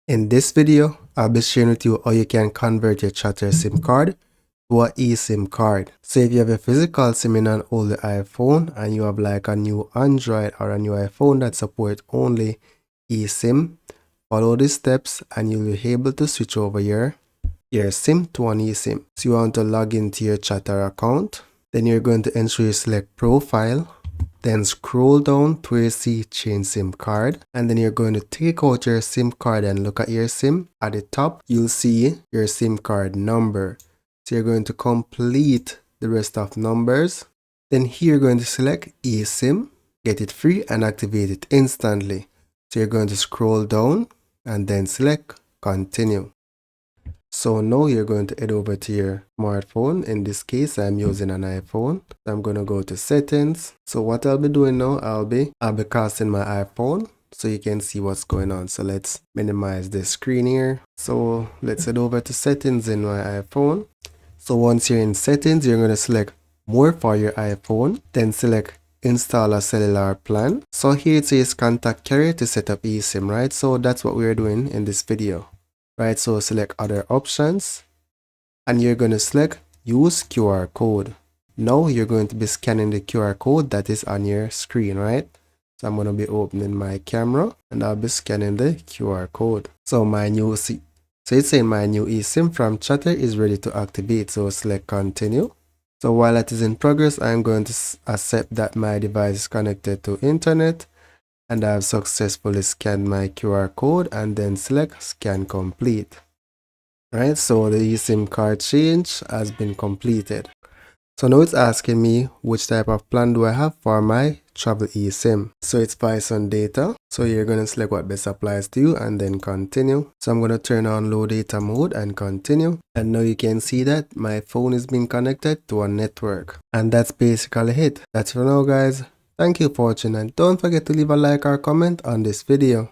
In this video, I'll be sharing with you how you can convert your Chatr SIM card to a eSIM card. So if you have a physical SIM in an older iPhone and you have like a new Android or a new iPhone that support only eSIM, follow the steps and you'll be able to switch over your SIM to an eSIM. So you want to log into your Chatr account. Then you're going to ensure you select profile. Then scroll down to where you see change SIM card, and then you're going to take out your SIM card and look at your SIM. At the top, you'll see your SIM card number. So you're going to complete the rest of numbers. Then here you're going to select eSIM, get it free and activate it instantly. So you're going to scroll down and then select continue. So now you're going to head over to your smartphone. In this case, I'm using an iPhone. I'm going to go to settings. So what I'll be doing now, I'll be casting my iPhone so you can see what's going on. So let's minimize the screen here. So let's head over to settings in my iPhone. So once you're in settings, you're going to select more for your iPhone, then select install a cellular plan. So here it says contact carrier to set up eSIM, right? So that's what we're doing in this video. Right, so select other options and you're going to select use QR code. Now you're going to be scanning the QR code that is on your screen, right? So I'm going to be opening my camera and I'll be scanning the QR code. So it's saying my new eSIM from Chatr is ready to activate. So select continue. So while that is in progress, I'm going to accept that my device is connected to internet. And I have successfully scanned my QR code and then select scan complete. Right, so the eSIM card change has been completed. So now it's asking me which type of plan do I have for my travel eSIM. So it's voice and data. So you're going to select what best applies to you and then continue. So I'm going to turn on low data mode and continue. And now you can see that my phone is being connected to a network. And that's basically it. That's for now, guys. Thank you for watching and don't forget to leave a like or comment on this video.